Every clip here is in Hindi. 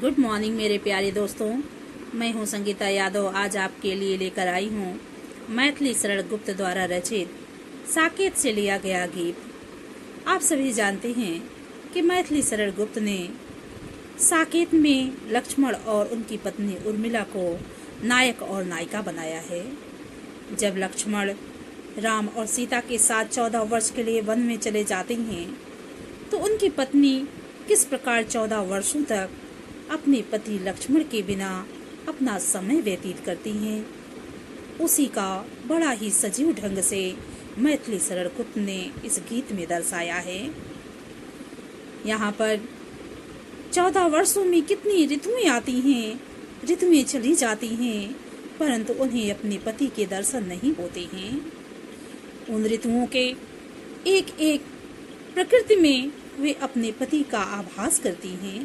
गुड मॉर्निंग मेरे प्यारे दोस्तों। मैं हूं संगीता यादव। आज आपके लिए लेकर आई हूं मैथिली शरण गुप्त द्वारा रचित साकेत से लिया गया गीत। आप सभी जानते हैं कि मैथिली शरण गुप्त ने साकेत में लक्ष्मण और उनकी पत्नी उर्मिला को नायक और नायिका बनाया है। जब लक्ष्मण राम और सीता के साथ 14 वर्ष के लिए वन में चले जाते हैं तो उनकी पत्नी किस प्रकार 14 वर्षों तक अपने पति लक्ष्मण के बिना अपना समय व्यतीत करती हैं, उसी का बड़ा ही सजीव ढंग से मैथिली शरण गुप्त ने इस गीत में दर्शाया है। यहाँ पर 14 वर्षों में कितनी ऋतुएं आती हैं, ऋतुएं चली जाती हैं, परंतु उन्हें अपने पति के दर्शन नहीं होते हैं। उन ऋतुओं के एक एक प्रकृति में वे अपने पति का आभास करती हैं।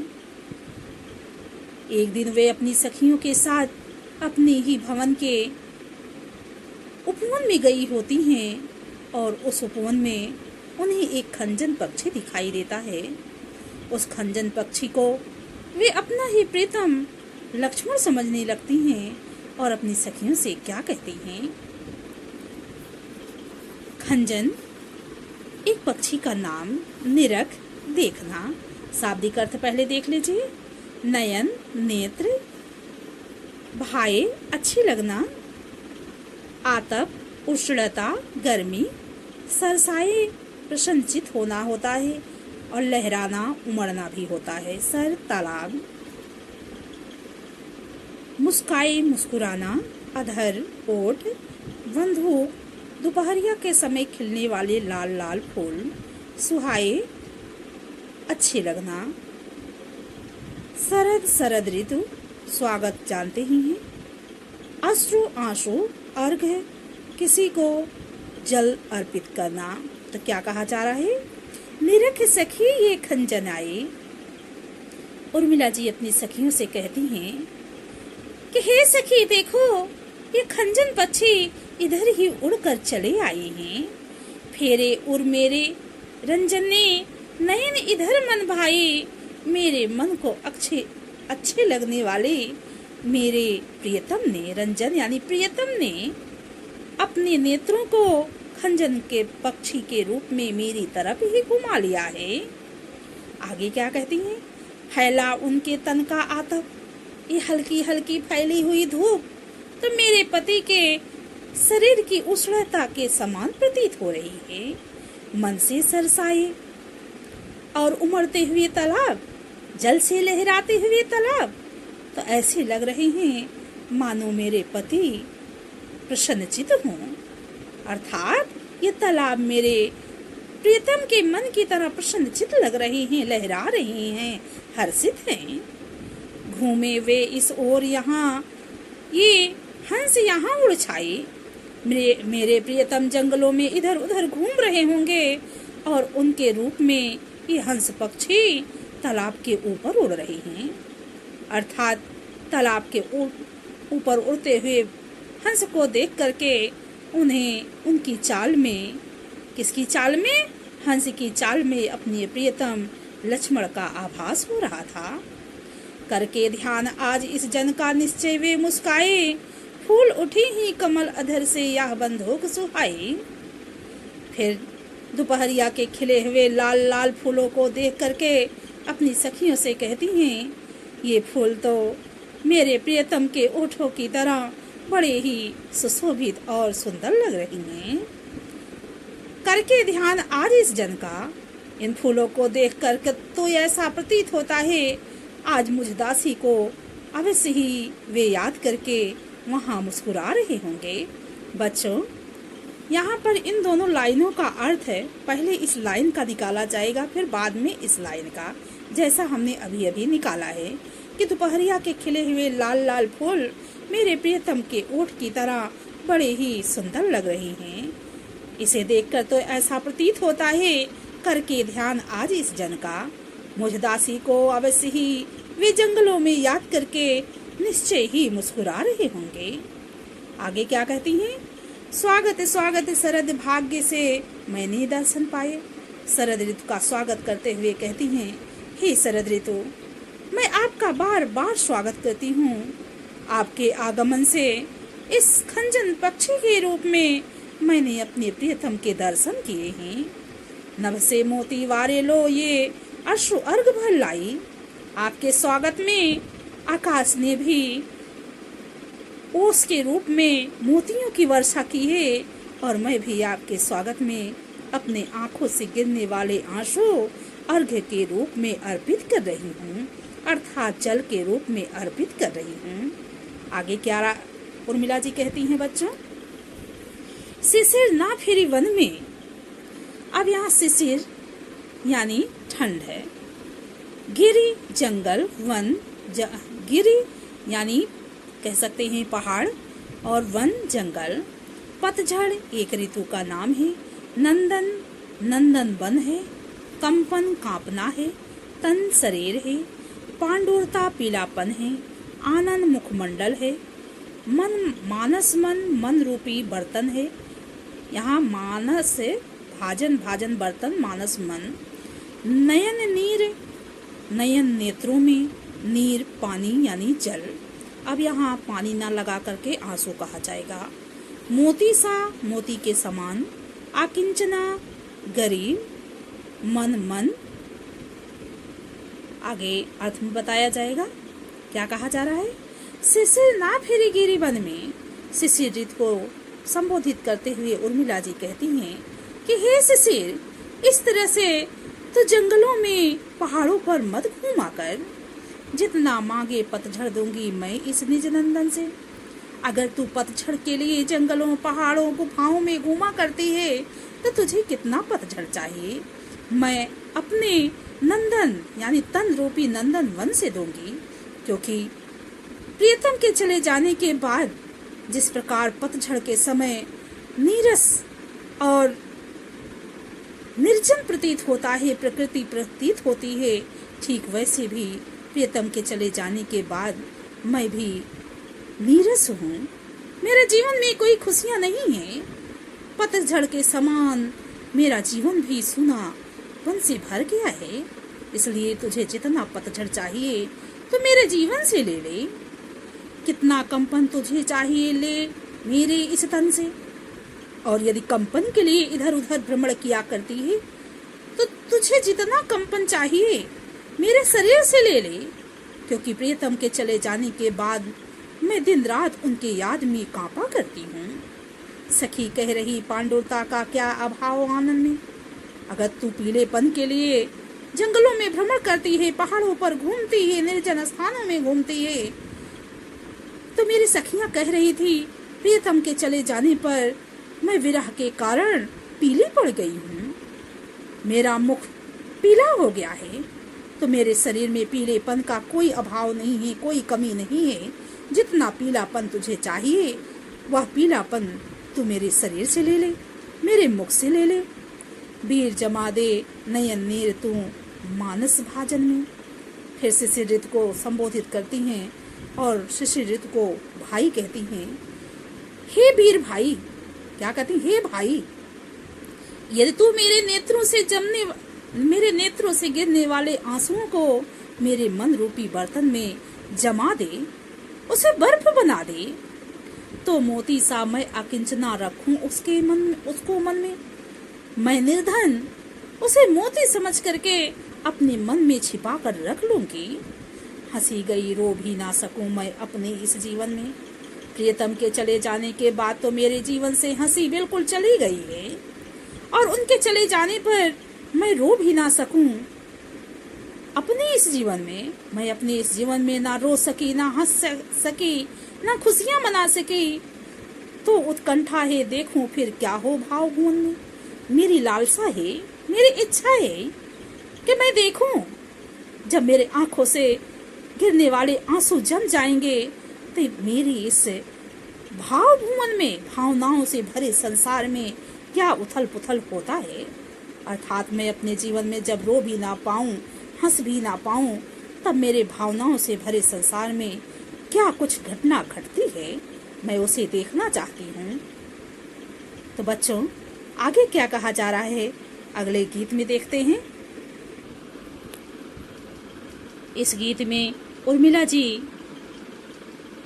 एक दिन वे अपनी सखियों के साथ अपने ही भवन के उपवन में गई होती हैं और उस उपवन में उन्हें एक खंजन पक्षी दिखाई देता है। उस खंजन पक्षी को वे अपना ही प्रीतम लक्ष्मण समझने लगती हैं और अपनी सखियों से क्या कहती हैं। खंजन एक पक्षी का नाम, निरख देखना, शाब्दिक अर्थ पहले देख लीजिए। नयन नेत्र, भाए अच्छी लगना, आतप उष्णता गर्मी, सरसाए प्रसन्नचित होना होता है और लहराना उमड़ना भी होता है। सर तालाब, मुस्काए मुस्कुराना, अधर ओठ, बंधुक दोपहरिया के समय खिलने वाले लाल लाल फूल, सुहाए अच्छे लगना, शरद शरद ऋतु स्वागत जानते ही हैं, अश्रु आंसू अर्घ्य किसी को जल अर्पित करना। तो क्या कहा जा रहा है, निरख सखी ये खंजन आए। उर्मिला जी अपनी सखियों से कहती हैं कि हे सखी देखो, ये खंजन पक्षी इधर ही उड़कर चले आए हैं। फेरे उर मेरे रंजने, नयन इधर मन भाई, मेरे मन को अच्छे लगने वाले मेरे प्रियतम ने, रंजन यानी प्रियतम ने अपने नेत्रों को खंजन के पक्षी के रूप में मेरी तरफ ही घुमा लिया है। आगे क्या कहती हैं, फैला उनके तन का आतप, ये हल्की हल्की फैली हुई धूप तो मेरे पति के शरीर की उष्णता के समान प्रतीत हो रही है। मन से सरसाए और उमड़ते हुए तालाब, जल से लहराते हुए तालाब तो ऐसे लग रहे हैं मानो मेरे पति प्रसन्नचित हों। अर्थात ये तालाब मेरे प्रियतम के मन की तरह प्रसन्नचित लग रहे हैं, लहरा रहे हैं, हर्षित हैं। घूमे वे इस ओर यहाँ, ये हंस यहाँ उड़ छाए, मेरे प्रियतम जंगलों में इधर उधर घूम रहे होंगे और उनके रूप में ये हंस पक्षी तालाब के ऊपर उड़ रहे हैं। अर्थात तालाब के ऊपर उड़ते हुए हंस को देख करके उन्हें उनकी चाल में, किसकी चाल में, हंस की चाल में अपने प्रियतम लक्ष्मण का आभास हो रहा था। करके ध्यान आज इस जन का निश्चय वे मुस्काए, फूल उठी ही कमल अधर से यह बंधुक सुहाई। फिर दोपहरिया के खिले हुए लाल लाल फूलों को देख करके अपनी सखियों से कहती हैं, ये फूल तो मेरे प्रियतम के ओठों की तरह बड़े ही सुशोभित और सुंदर लग रही हैं। करके ध्यान आज इस जन का, इन फूलों को देख कर तो ऐसा प्रतीत होता है आज मुझ दासी को अवश्य ही वे याद करके वहाँ मुस्कुरा रहे होंगे। बच्चों, यहाँ पर इन दोनों लाइनों का अर्थ है, पहले इस लाइन का निकाला जाएगा फिर बाद में इस लाइन का, जैसा हमने अभी अभी निकाला है कि दोपहरिया के खिले हुए लाल लाल फूल मेरे प्रियतम के ओठ की तरह बड़े ही सुंदर लग रहे हैं। इसे देखकर तो ऐसा प्रतीत होता है करके ध्यान आज इस जन का, मुझ दासी को अवश्य ही वे जंगलों में याद करके निश्चय ही मुस्कुरा रहे होंगे। आगे क्या कहती हैं, स्वागत स्वागत शरद भाग्य से मैंने दर्शन पाए। शरद ऋतु का स्वागत करते हुए कहती हैं, हे शरद ऋतु, मैं आपका आपका बार बार स्वागत करती हूँ। आपके आगमन से इस खंजन पक्षी के रूप में मैंने अपने प्रियतम के दर्शन किए हैं। नभ से मोती वारे लो ये अश्रु अर्घ भर लाई। आपके स्वागत में आकाश ने भी ओस के रूप में मोतियों की वर्षा की है और मैं भी आपके स्वागत में अपने आंखों से गिरने वाले आंसू अर्घ्य के रूप में अर्पित कर रही हूँ, अर्थात जल के रूप में अर्पित कर रही हूँ। आगे क्या उर्मिला जी कहती हैं बच्चों? शिशिर ना फिरी वन में। अब यहाँ शिशिर यानी ठंड है, गिरी जंगल, वन गिरी यानी कह सकते हैं पहाड़, और वन जंगल। पतझड़ एक ऋतु का नाम है। नंदन नंदन वन है। कंपन कांपना है। तन शरीर है। पांडुरता पीलापन है। आनंद मुखमंडल है। मन मानस मन रूपी बर्तन है। यहाँ मानस है भाजन, भाजन बर्तन, मानस मन। नयन नीर, नयन नेत्रों में, नीर पानी यानी जल। अब यहाँ पानी ना लगा करके आंसू कहा जाएगा। मोती सा मोती के समान। आकिंचना गरीब, मन मन। आगे अर्थ में बताया जाएगा क्या कहा जा रहा है। शिशिर ना फिरी गिरी वन में। शिशिर ऋतु को संबोधित करते हुए उर्मिला जी कहती हैं कि हे शिशिर, इस तरह से तो जंगलों में पहाड़ों पर मत घूमा कर। जितना मांगे पतझड़ दूंगी मैं इस निज नंदन से। अगर तू पतझड़ के लिए जंगलों, पहाड़ों, गुफाओं में घूमा करती है तो तुझे कितना पतझड़ चाहिए, मैं अपने नंदन यानी तन रूपी नंदन वन से दूंगी। क्योंकि प्रियतम के चले जाने के बाद जिस प्रकार पतझड़ के समय नीरस और निर्जन प्रतीत होता है, प्रकृति प्रतीत होती है, ठीक वैसे भी प्रियतम के चले जाने के बाद मैं भी नीरस हूँ। मेरे जीवन में कोई खुशियाँ नहीं है। पतझड़ के समान मेरा जीवन भी सूना वन से भर गया है। इसलिए तुझे जितना पतझड़ चाहिए तो मेरे जीवन से ले ले। कितना कंपन तुझे चाहिए ले मेरे इस तन से। और यदि कंपन के लिए इधर उधर भ्रमण किया करती है तो तुझे जितना कंपन चाहिए मेरे शरीर से ले ले। क्योंकि प्रियतम के चले जाने के बाद मैं दिन रात उनके याद में कांपा करती हूँ। सखी कह रही पांडुरता का क्या अभाव आनंद में। अगर तू पीलेपन के लिए जंगलों में भ्रमण करती है, पहाड़ों पर घूमती है, निर्जन स्थानों में घूमती है, तो मेरी सखियां कह रही थी प्रियतम के चले जाने पर मैं विरह के कारण पीली पड़ गई हूँ। मेरा मुख पीला हो गया है। तो मेरे शरीर में पीलेपन का कोई अभाव नहीं है, कोई कमी नहीं है। जितना पीलापन तुझे चाहिए वह पीलापन तू मेरे शरीर से ले ले, मेरे मुख से ले ले। वीर जमा दे नयन नीर तू मानस भाजन में। फिर शिशिर ऋतु को संबोधित करती हैं और शिशिर ऋतु को भाई कहती हैं। हे वीर भाई, क्या कहती? हे भाई, यदि तू मेरे नेत्रों से गिरने वाले आंसुओं को मेरे मन रूपी बर्तन में जमा दे, उसे बर्फ बना दे, तो मोती सा मैं अकिंचना रखूं उसको मन में। मैं निर्धन उसे मोती समझ करके अपने मन में छिपा कर रख लूंगी। हंसी गई रो भी ना सकूं मैं अपने इस जीवन में। प्रियतम के चले जाने के बाद तो मेरे जीवन से हंसी बिल्कुल चली गई है और उनके चले जाने पर मैं रो भी ना सकूं। अपने इस जीवन में मैं अपने इस जीवन में ना रो सकी, ना हंस सकी, ना खुशियां मना सकी, तो उत्कंठा है देखूं फिर क्या हो भाव भुवन में। मेरी लालसा है, मेरी इच्छा है कि मैं देखूं जब मेरे आंखों से गिरने वाले आंसू जम जाएंगे तो मेरी इस भाव भुवन में, भावनाओं से भरे संसार में क्या उथल पुथल होता है। अर्थात मैं अपने जीवन में जब रो भी ना पाऊं, हंस भी ना पाऊं, तब मेरे भावनाओं से भरे संसार में क्या कुछ घटना घटती है, मैं उसे देखना चाहती हूँ। तो बच्चों, आगे क्या कहा जा रहा है अगले गीत में देखते हैं। इस गीत में उर्मिला जी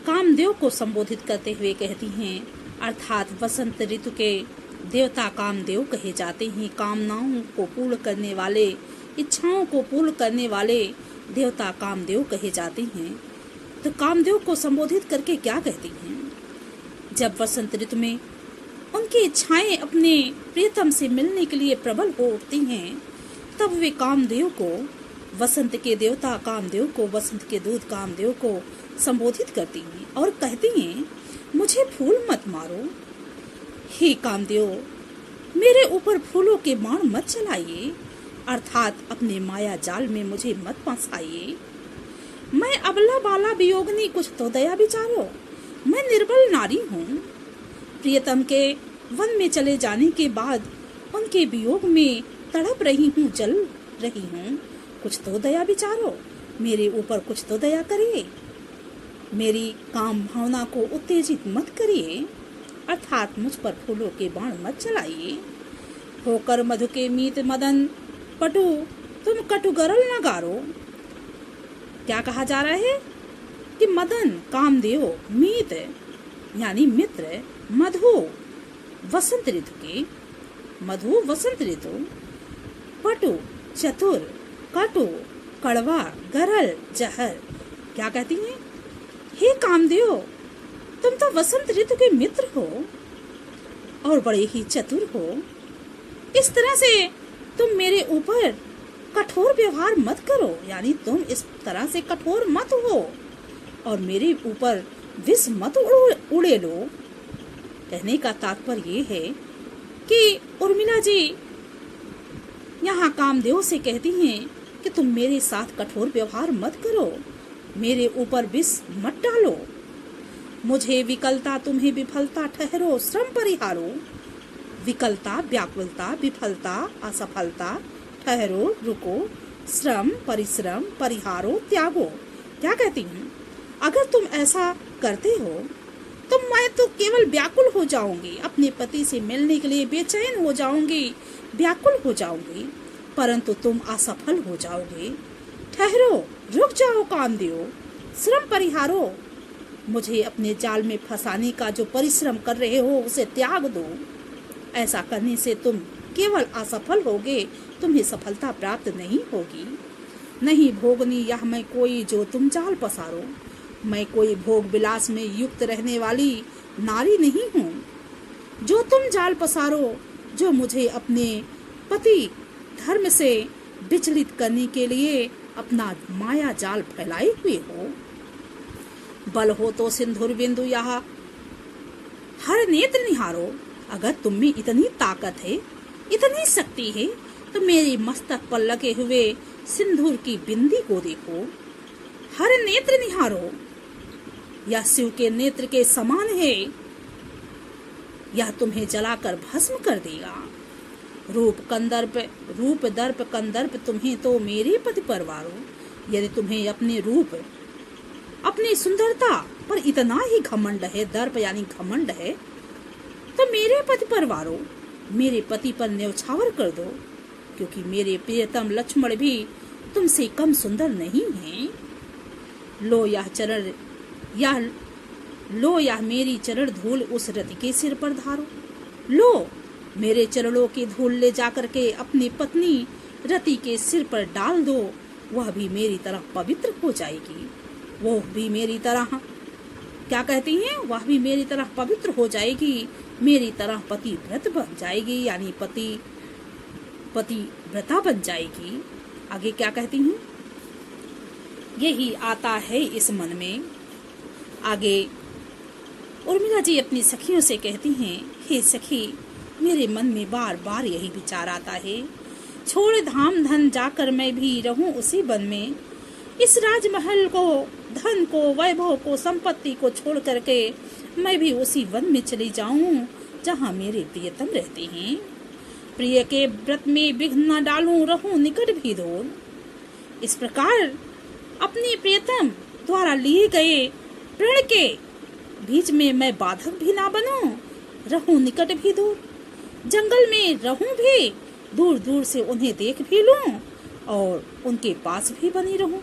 कामदेव को संबोधित करते हुए कहती हैं, अर्थात वसंत ऋतु के देवता कामदेव कहे जाते हैं। कामनाओं को पूर्ण करने वाले, इच्छाओं को पूर्ण करने वाले देवता कामदेव कहे जाते हैं। तो कामदेव को संबोधित करके क्या कहती हैं? जब वसंत ऋतु में उनकी इच्छाएं अपने प्रियतम से मिलने के लिए प्रबल हो उठती हैं, तब वे कामदेव को, वसंत के देवता कामदेव को, वसंत के दूत कामदेव को संबोधित करती हैं और कहती हैं, मुझे फूल मत मारो। हे कामदेव, मेरे ऊपर फूलों के बाण मत चलाइए, अर्थात अपने माया जाल में मुझे मत फंसाइए। मैं अबला बाला वियोगनी, कुछ तो दया विचारो। मैं निर्बल नारी हूँ, प्रियतम के वन में चले जाने के बाद उनके वियोग में तड़प रही हूँ, जल रही हूँ। कुछ तो दया विचारो, मेरे ऊपर कुछ तो दया करिए, मेरी काम भावना को उत्तेजित मत करिए, अर्थात मुझ पर फूलों के बाण मत चलाइए। होकर मधु के मीत मदन पटु, तुम कटु गरल न गारो। क्या कहा जा रहा है कि मदन कामदेव, मीत यानी मित्र, मधु वसंत ऋतु के, मधु वसंत ऋतु, पटु चतुर, कटु कड़वा, गरल जहर। क्या कहती हैं? हे कामदेव, तुम तो वसंत ऋतु के मित्र हो और बड़े ही चतुर हो। इस तरह से तुम मेरे ऊपर कठोर व्यवहार मत करो, यानी तुम इस तरह से कठोर मत हो और मेरे ऊपर विष मत उड़े लो। कहने का तात्पर्य ये है कि उर्मिला जी यहाँ कामदेव से कहती हैं कि तुम मेरे साथ कठोर व्यवहार मत करो, मेरे ऊपर विष मत डालो। मुझे विकलता, तुम्हें विफलता ठहरो, श्रम परिहारो। विकलता, व्याकुलता, विफलता, असफलता, ठहरो, रुको, श्रम, परिश्रम, परिहारो, त्यागो। क्या कहती हूँ? अगर तुम ऐसा करते हो तो मैं तो केवल व्याकुल हो जाऊंगी, अपने पति से मिलने के लिए बेचैन हो जाऊंगी, व्याकुल हो जाऊंगी, परंतु तुम असफल हो जाओगे। ठहरो, रुक जाओ कामदेव, श्रम परिहारो। मुझे अपने जाल में फंसाने का जो परिश्रम कर रहे हो उसे त्याग दो। ऐसा करने से तुम केवल असफल होगे, तुम्हें सफलता प्राप्त नहीं होगी। नहीं भोगनी यह मैं कोई जो तुम जाल पसारो। मैं कोई भोग विलास में युक्त रहने वाली नारी नहीं हूँ जो तुम जाल पसारो, जो मुझे अपने पति धर्म से विचलित करने के लिए अपना माया जाल फैलाए हुए हो। बल हो तो सिंधुर बिंदु यहाँ हर नेत्र निहारो। अगर तुम में इतनी ताकत है, इतनी शक्ति है, तो मेरे मस्तक पर लगे हुए सिंदूर की बिंदी को देखो। हर नेत्र निहारो, यह शिव के नेत्र के समान है, यह तुम्हें जलाकर भस्म कर देगा। रूप दर्प कंदर्प तुम्हें तो मेरे पति परवारो। यदि तुम्हें अपने रूप, अपनी सुंदरता पर इतना ही घमंड है, दर्प यानी घमंड है, तो मेरे पति परवारो, मेरे पति पर न्यौछावर कर दो, क्योंकि मेरे प्रियतम लक्ष्मण भी तुमसे कम सुंदर नहीं हैं। लो यह मेरी चरण धूल उस रति के सिर पर धारो। लो मेरे चरणों की धूल ले जाकर के अपनी पत्नी रति के सिर पर डाल दो, वह भी मेरी तरह पवित्र हो जाएगी। वो भी मेरी तरह, क्या कहती हैं, वह भी मेरी तरह पवित्र हो जाएगी, मेरी तरह पति व्रत बन जाएगी, यानी पति व्रता बन जाएगी। आगे क्या कहती हूँ, यही आता है इस मन में। आगे उर्मिला जी अपनी सखियों से कहती हैं, हे सखी, मेरे मन में बार बार यही विचार आता है, छोड़ धाम धन जाकर मैं भी रहूं उसी वन में। इस राजमहल को, धन को, वैभव को, संपत्ति को छोड़ करके मैं भी उसी वन में चली जाऊं जहां मेरे प्रियतम रहते हैं। प्रिय के व्रत में विघ्न न डालूं, रहूं निकट भी दूर। इस प्रकार अपने प्रियतम द्वारा लिए गए प्रण के बीच में मैं बाधक भी ना बनूं, रहूं निकट भी दूर। जंगल में रहूं भी, दूर दूर से उन्हें देख भी लूं और उनके पास भी बनी रहूं।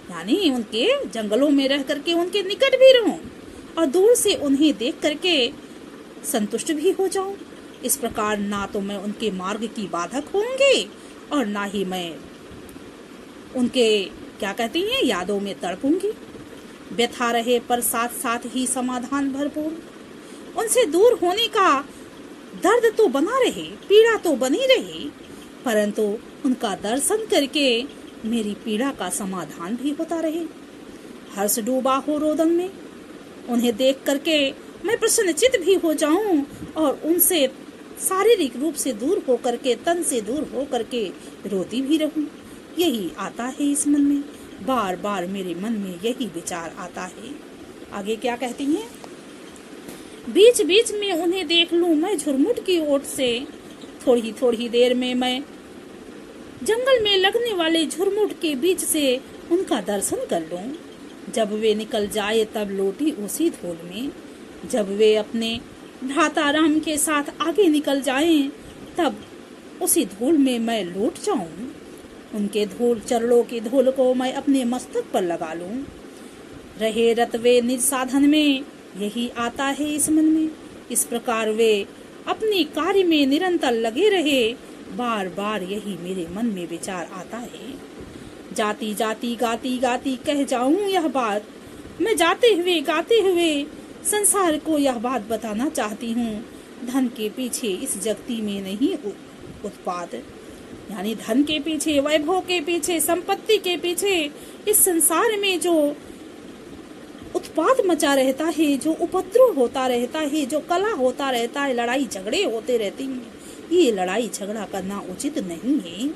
यानी उनके जंगलों में रह करके उनके निकट भी रहूं और दूर से उन्हें देख करके संतुष्ट भी हो जाऊं। इस प्रकार ना तो मैं उनके मार्ग की बाधक होंगी और ना ही मैं उनके क्या कहती हैं यादों में तड़पूंगी। व्यथा रहे पर साथ साथ ही समाधान भरपूर। उनसे दूर होने का दर्द तो बना रहे, पीड़ा तो बनी रही, परंतु उनका दर्शन करके मेरी पीड़ा का समाधान भी होता रहे। हर्ष डूबा हो रोदन में, उन्हें देख करके मैं प्रसन्नचित भी हो जाऊं और उनसे शारीरिक रूप से दूर हो करके, तन से दूर हो करके रोती भी रहूं। यही आता है इस मन में, बार बार मेरे मन में यही विचार आता है। आगे क्या कहती हैं? बीच बीच में उन्हें देख लूं मैं झुरमुट की ओट से, थोड़ी थोड़ी देर में मैं जंगल में लगने वाले झुरमुट के बीच से उनका दर्शन कर लूं। जब वे निकल जाए तब लौटी उसी धूल में, जब वे अपने भ्राता राम के साथ आगे निकल जाएं तब उसी धूल में मैं लौट जाऊं। उनके धूल चरणों की धूल को मैं अपने मस्तक पर लगा लूं। रहे रत वे निज साधन में, यही आता है इस मन में। इस प्रकार वे अपने कार्य में निरंतर लगे रहे, बार बार यही मेरे मन में विचार आता है। जाती जाती गाती गाती कह जाऊं यह बात, मैं जाते हुए गाते हुए संसार को यह बात बताना चाहती हूँ। धन के पीछे इस जगती में नहीं उत्पाद, यानी धन के पीछे, वैभव के पीछे, संपत्ति के पीछे इस संसार में जो उत्पाद मचा रहता है, जो उपद्रव होता रहता है, जो कला होता रहता है, लड़ाई झगड़े होते रहते हैं, ये लड़ाई झगड़ा करना उचित नहीं है।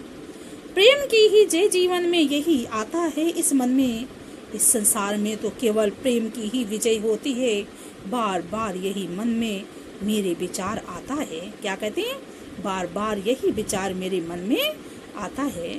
प्रेम की ही जय जीवन में यही आता है इस मन में। इस संसार में तो केवल प्रेम की ही विजय होती है। बार बार यही मन में मेरे विचार आता है। क्या कहते हैं? बार बार यही विचार मेरे मन में आता है।